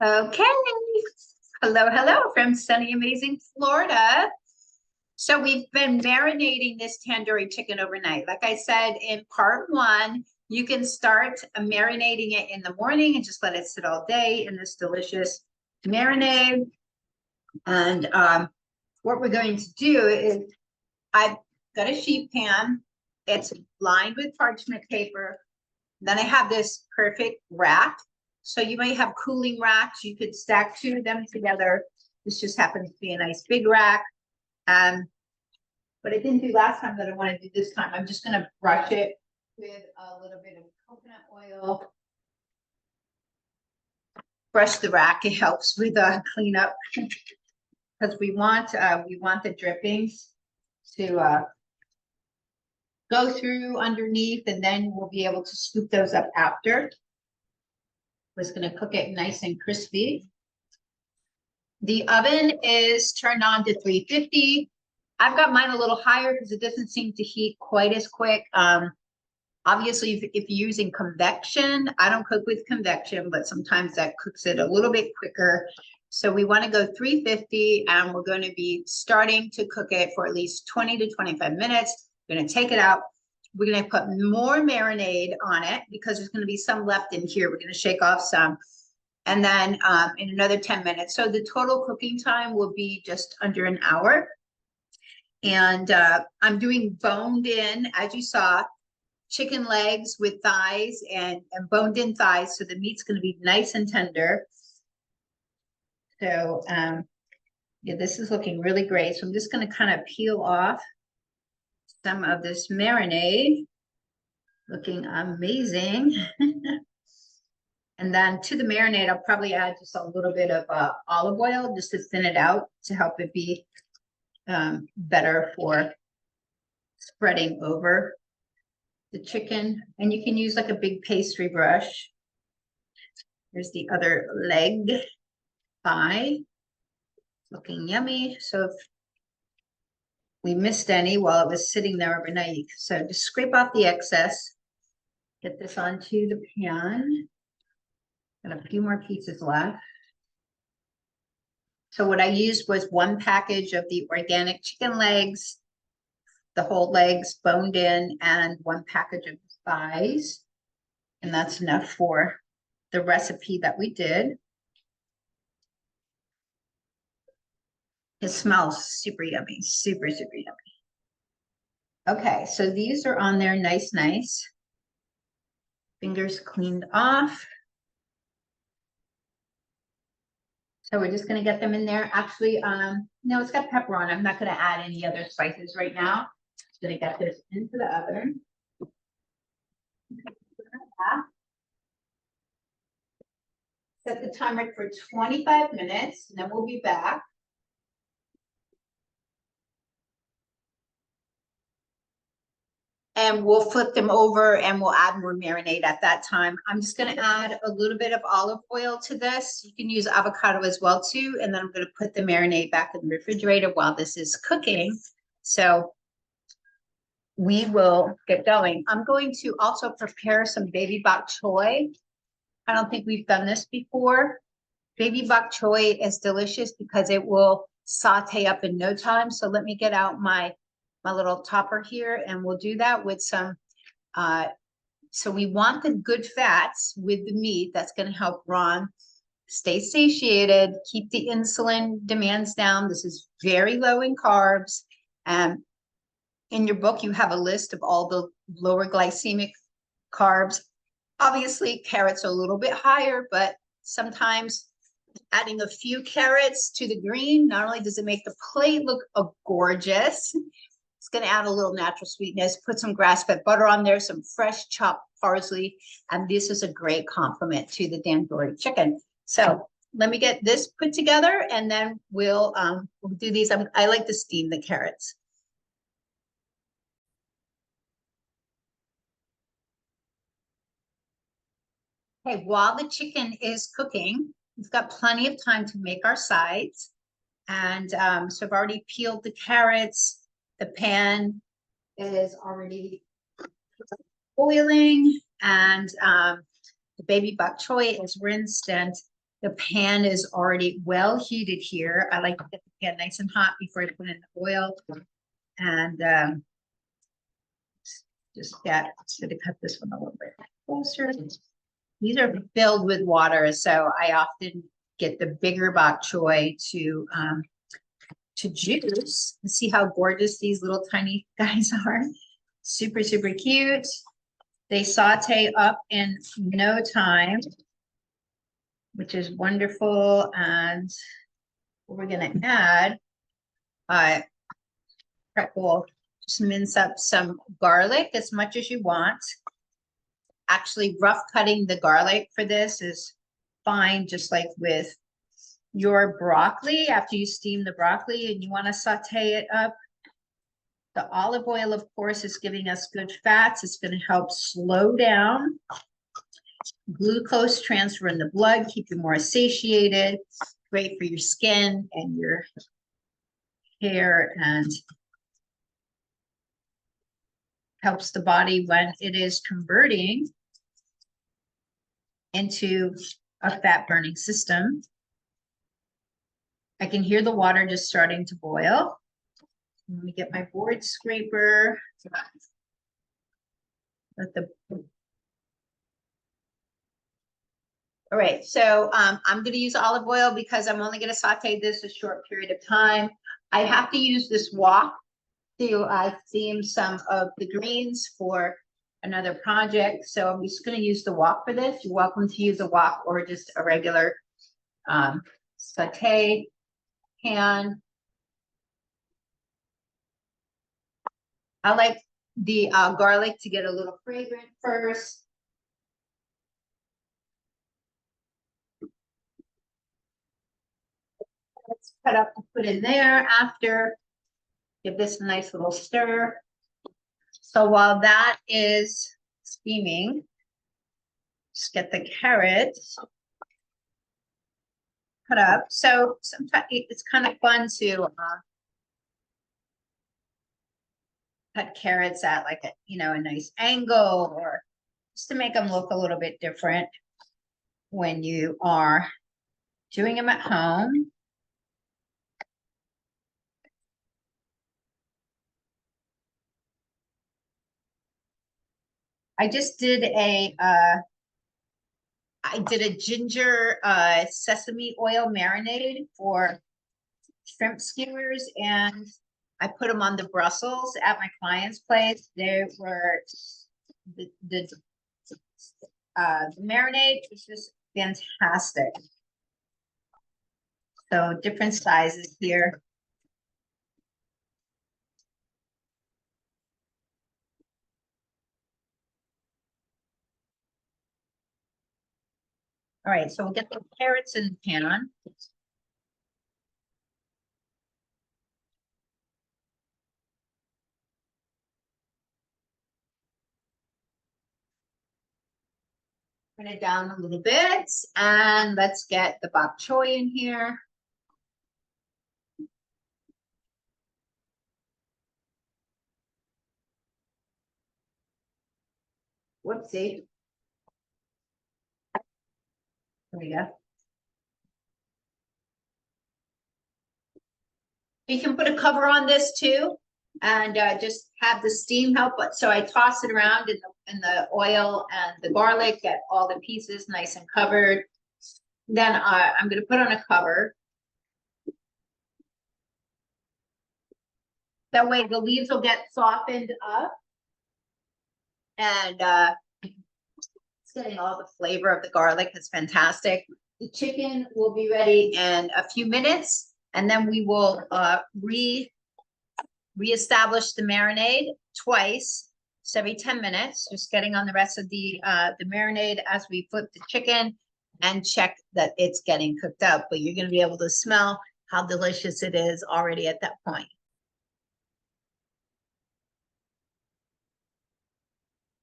Okay. Hello, hello from sunny, amazing Florida. So we've been marinating this tandoori chicken overnight. Like I said in part one, you can start marinating it in the morning and just let it sit all day in this delicious marinade. And what we're going to do is I've got a sheet pan. It's lined with parchment paper. Then I have this perfect rack. So you might have cooling racks. You could stack two of them together. This just happens to be a nice big rack. But I didn't do last time that I want to do this time. I'm just going to brush it with a little bit of coconut oil. Brush the rack. It helps with cleanup because we want the drippings to go through underneath, and then we'll be able to scoop those up after. Was going to cook it nice and crispy. The oven is turned on to 350. I've got mine a little higher because it doesn't seem to heat quite as quick. Obviously, if you're using convection, I don't cook with convection, but sometimes that cooks it a little bit quicker. So we want to go 350, and we're going to be starting to cook it for at least 20 to 25 minutes. We're going to take it out. We're going to put more marinade on it because there's going to be some left in here. We're going to shake off some. And then in another 10 minutes. So the total cooking time will be just under an hour. And I'm doing boned in, as you saw, chicken legs with thighs and boned in thighs. So the meat's going to be nice and tender. So yeah, this is looking really great. So I'm just going to kind of peel off some of this marinade. Looking amazing. And then to the marinade, I'll probably add just a little bit of olive oil just to thin it out to help it be better for spreading over the chicken. And you can use like a big pastry brush. Here's the other leg, thigh. Looking yummy. So if we missed any while it was sitting there overnight, so just scrape off the excess. Get this onto the pan. Got a few more pieces left. So what I used was one package of the organic chicken legs, the whole legs boned in, and one package of thighs. And that's enough for the recipe that we did. It smells super yummy, super, super yummy. Okay, so these are on there nice. Fingers cleaned off. So we're just going to get them in there. Actually, no, it's got pepper on. I'm not going to add any other spices right now. Just going to get this into the oven. Set the timer for 25 minutes, and then we'll be back. And we'll flip them over and we'll add more marinade at that time. I'm just going to add a little bit of olive oil to this. You can use avocado as well too. And then I'm going to put the marinade back in the refrigerator while this is cooking. So we will get going. I'm going to also prepare some baby bok choy. I don't think we've done this before. Baby bok choy is delicious because it will saute up in no time. So let me get out my little topper here, and we'll do that with some, so we want the good fats with the meat. That's going to help Ron stay satiated, keep the insulin demands down. This is very low in carbs. In your book, you have a list of all the lower glycemic carbs. Obviously, carrots are a little bit higher, but sometimes adding a few carrots to the green, not only does it make the plate look gorgeous, it's going to add a little natural sweetness. Put some grass-fed butter on there, some fresh chopped parsley, and this is a great complement to the tandoori chicken. So let me get this put together, and then we'll do these. I like to steam the carrots. Okay, while the chicken is cooking, we've got plenty of time to make our sides. And so I've already peeled the carrots. The pan is already boiling, and the baby bok choy is rinsed and The pan is already well heated here. I like to get the pan nice and hot before I put in the oil. And just to cut this one a little bit closer. These are filled with water, so I often get the bigger bok choy to juice. See how gorgeous these little tiny guys are. Super, super cute. They saute up in no time, which is wonderful. And we're going to add, we'll just mince up some garlic as much as you want. Actually, rough cutting the garlic for this is fine, just like with your broccoli. After you steam the broccoli and you want to saute it up, the olive oil, of course, is giving us good fats. It's going to help slow down glucose transfer in the blood, keep you more satiated, great for your skin and your hair, and helps the body when it is converting into a fat burning system. I can hear the water just starting to boil. Let me get my board scraper. All right, so I'm going to use olive oil because I'm only going to saute this a short period of time. I have to use this wok to steam some of the greens for another project. So I'm just going to use the wok for this. You're welcome to use a wok or just a regular saute pan. I like the garlic to get a little fragrant first. Let's cut up and put in there after. Give this a nice little stir. So while that is steaming, just get the carrots cut up. So sometimes it's kind of fun to cut carrots at like a nice angle, or just to make them look a little bit different when you are doing them at home. I just did I did a ginger sesame oil marinade for shrimp skewers, and I put them on the Brussels at my client's place. They were the marinade was just fantastic. So different sizes here. All right, so we'll get the carrots in the pan. Turn it down a little bit, and let's get the bok choy in here. Whoopsie. There we go. You can put a cover on this too, and just have the steam help. But so I toss it around in the oil and the garlic, get all the pieces nice and covered. Then I'm going to put on a cover. That way the leaves will get softened up, and it's getting all the flavor of the garlic. It's fantastic. The chicken will be ready in a few minutes, and then we will reestablish the marinade twice, so every 10 minutes, just getting on the rest of the marinade as we flip the chicken and check that it's getting cooked up. But you're going to be able to smell how delicious it is already at that point.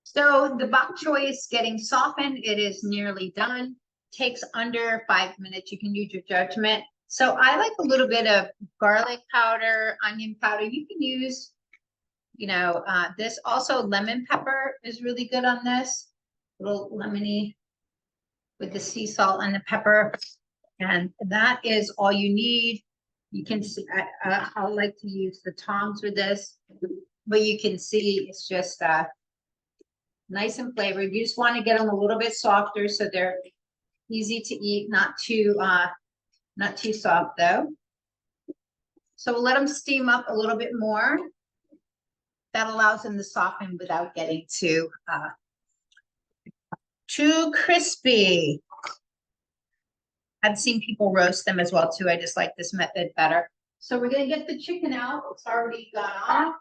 So the bok choy is getting softened. It is nearly done. Takes under 5 minutes. You can use your judgment. So I like a little bit of garlic powder, onion powder. You can use, this. Also lemon pepper is really good on this. A little lemony with the sea salt and the pepper. And that is all you need. You can see, I like to use the tongs with this, but you can see it's just nice and flavored. You just want to get them a little bit softer so they're easy to eat, not too soft though. So we'll let them steam up a little bit more. That allows them to soften without getting too crispy. I've seen people roast them as well too. I just like this method better. So we're gonna get the chicken out. It's already gone off.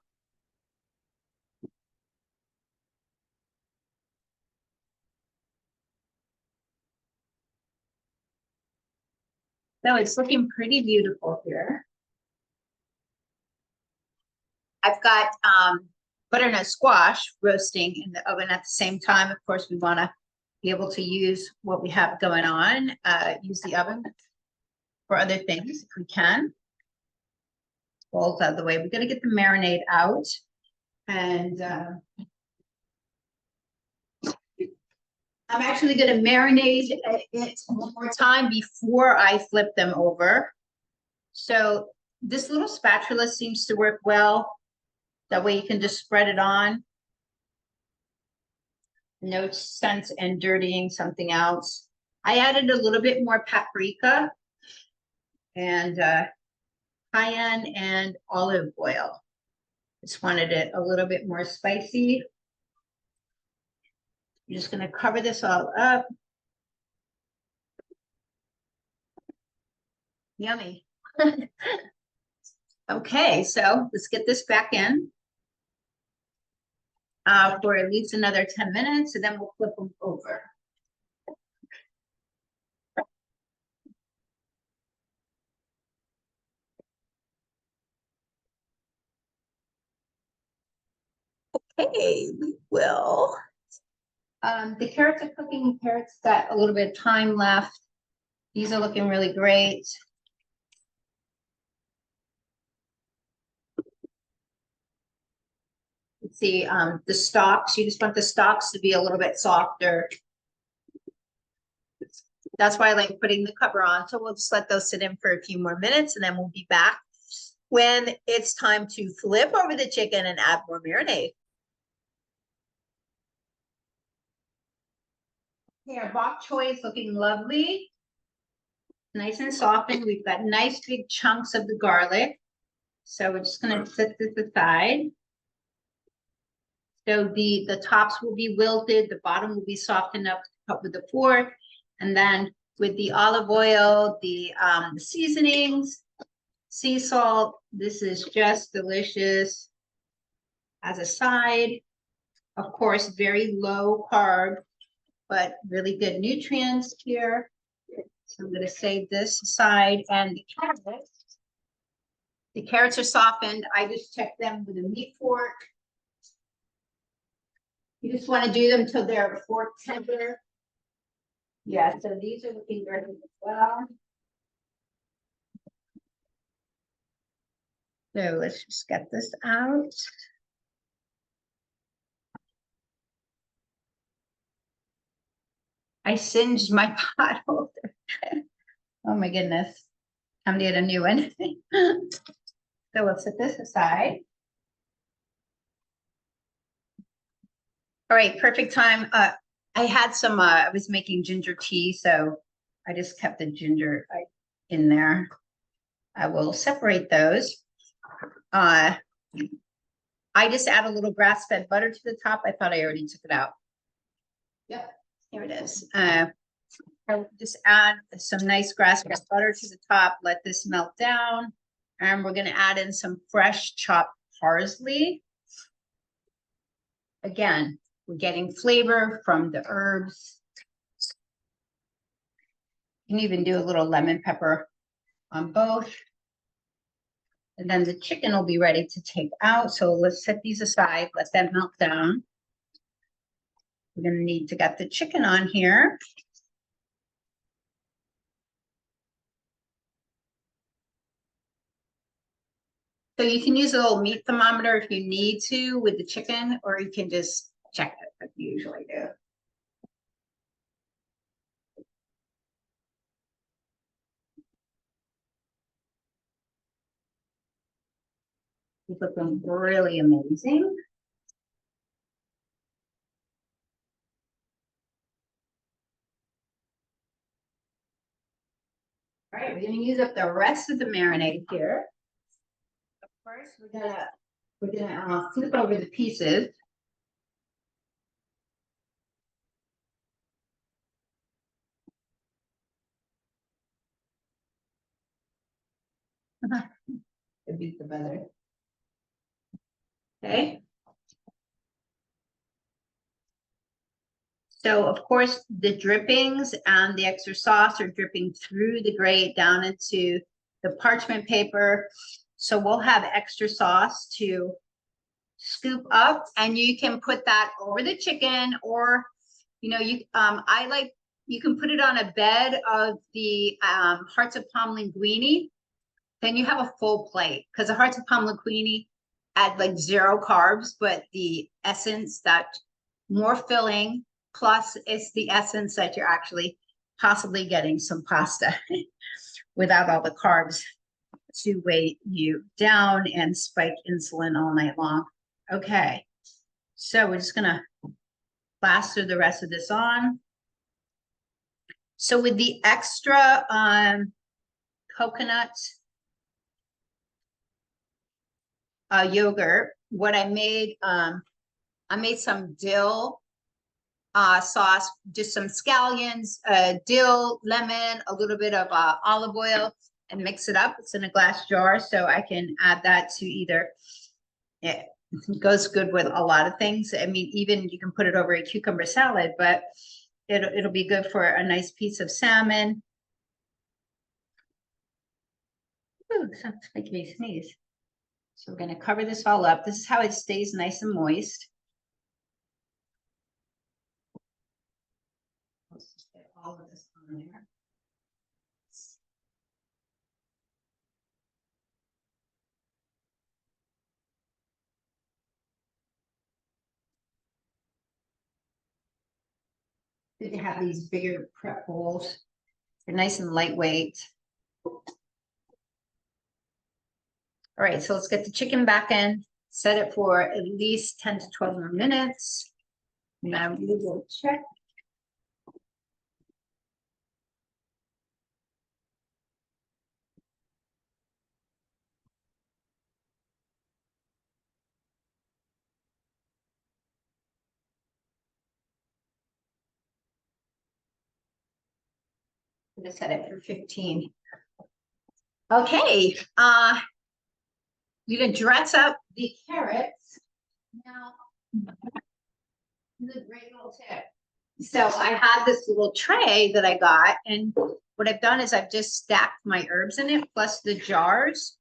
So it's looking pretty beautiful here. I've got butternut squash roasting in the oven at the same time. Of course, we want to be able to use what we have going on, use the oven for other things if we can. Bowls out of the way. We're going to get the marinade out. And I'm actually going to marinate it one more time before I flip them over. So this little spatula seems to work well. That way you can just spread it on. No sense in dirtying something else. I added a little bit more paprika and cayenne and olive oil. Just wanted it a little bit more spicy. I'm just going to cover this all up. Yummy. Okay, so let's get this back in for at least another 10 minutes, and then we'll flip them over. Okay, we will. The carrots are cooking. Carrots got a little bit of time left. These are looking really great. Let's see, the stalks, you just want the stalks to be a little bit softer. That's why I like putting the cover on. So we'll just let those sit in for a few more minutes and then we'll be back when it's time to flip over the chicken and add more marinade. Okay, our bok choy is looking lovely. Nice and softened. We've got nice big chunks of the garlic. So we're just going to set this aside. So the tops will be wilted, the bottom will be soft enough to cut with a fork. And then with the olive oil, the seasonings, sea salt, this is just delicious as a side. Of course, very low carb, but really good nutrients here. So I'm going to save this aside. And the carrots are softened. I just check them with a meat fork. You just want to do them till they're fork tender. Yeah, so these are looking great as well. So let's just get this out. I singed my pot holder. Oh my goodness. I'm gonna get a new one. So we'll set this aside. All right, perfect time. I had some, I was making ginger tea, so I just kept the ginger in there. I will separate those. I just add a little grass-fed butter to the top. I thought I already took it out. Yep, here it is. I'll just add some nice grass-fed butter to the top. Let this melt down. And we're gonna add in some fresh chopped parsley. Again, we're getting flavor from the herbs. You can even do a little lemon pepper on both. And then the chicken will be ready to take out. So let's set these aside, let them melt down. We're gonna need to get the chicken on here. So you can use a little meat thermometer if you need to with the chicken, or you can just check it like you usually do. It's looking really amazing. All right, we're gonna use up the rest of the marinade here. First, we're gonna flip over the pieces. To beat the butter. Okay. So of course, the drippings and the extra sauce are dripping through the grate down into the parchment paper. So we'll have extra sauce to scoop up, and you can put that over the chicken, or you can put it on a bed of the hearts of palm linguini. Then you have a full plate, because the hearts of palm linguini add like 0 carbs, but the essence that more filling, plus it's the essence that you're actually possibly getting some pasta without all the carbs to weigh you down and spike insulin all night long. Okay, so we're just gonna plaster the rest of this on. So with the extra coconut yogurt, what I made some dill sauce, just some scallions, dill, lemon, a little bit of olive oil, and mix it up. It's in a glass jar, so I can add that to either. It goes good with a lot of things. I mean, even you can put it over a cucumber salad, but it'll be good for a nice piece of salmon. Ooh, sounds making me sneeze. So we're going to cover this all up. This is how it stays nice and moist. Let's just get all of this on there. Good to have these bigger prep bowls. They're nice and lightweight. All right, so let's get the chicken back in, set it for at least 10 to 12 more minutes. Now we will check. I'm gonna set it for 15. Okay, you can dress up the carrots. Now, this is a great little tip. So I had this little tray that I got, and what I've done is I've just stacked my herbs in it, plus the jars.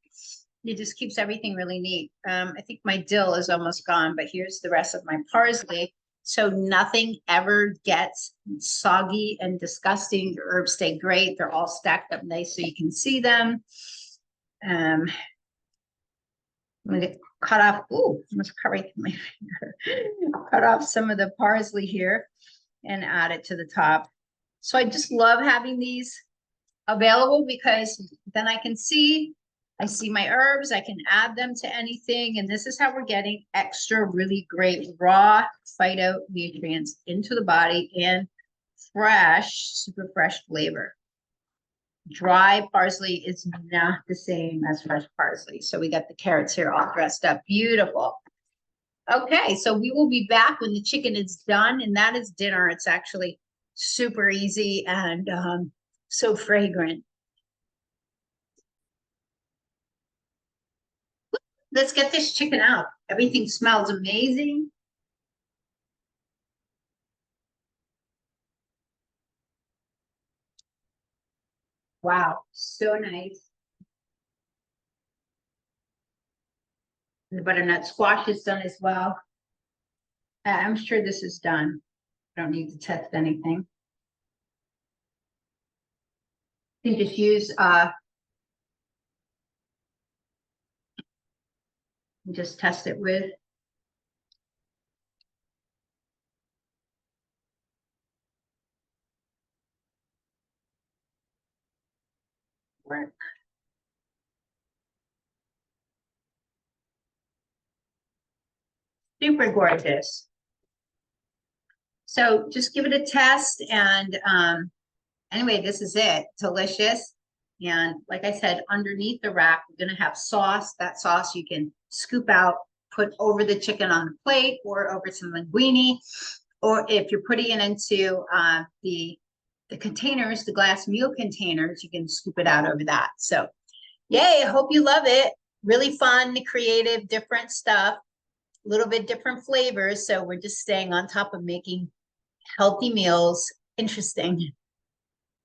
It just keeps everything really neat. I think my dill is almost gone, but here's the rest of my parsley. So nothing ever gets soggy and disgusting. The herbs stay great. They're all stacked up nice so you can see them. I'm gonna cut off, ooh, almost cut right through my finger. Cut off some of the parsley here and add it to the top. So I just love having these available, because then I see my herbs, I can add them to anything. And this is how we're getting extra really great raw phytonutrients into the body and fresh, super fresh flavor. Dry parsley is not the same as fresh parsley. So we got the carrots here all dressed up. Beautiful. Okay, so we will be back when the chicken is done, and that is dinner. It's actually super easy and so fragrant. Let's get this chicken out. Everything smells amazing. Wow, so nice. And the butternut squash is done as well. I'm sure this is done. I don't need to test anything. You can just use just test it with. Work. Super gorgeous. So just give it a test. And anyway, this is it. Delicious. And like I said, underneath the rack, we're going to have sauce. That sauce you can scoop out, put over the chicken on the plate or over some linguine. Or if you're putting it into the containers, the glass meal containers, you can scoop it out over that. So yay, I hope you love it. Really fun, creative, different stuff, a little bit different flavors. So we're just staying on top of making healthy meals interesting.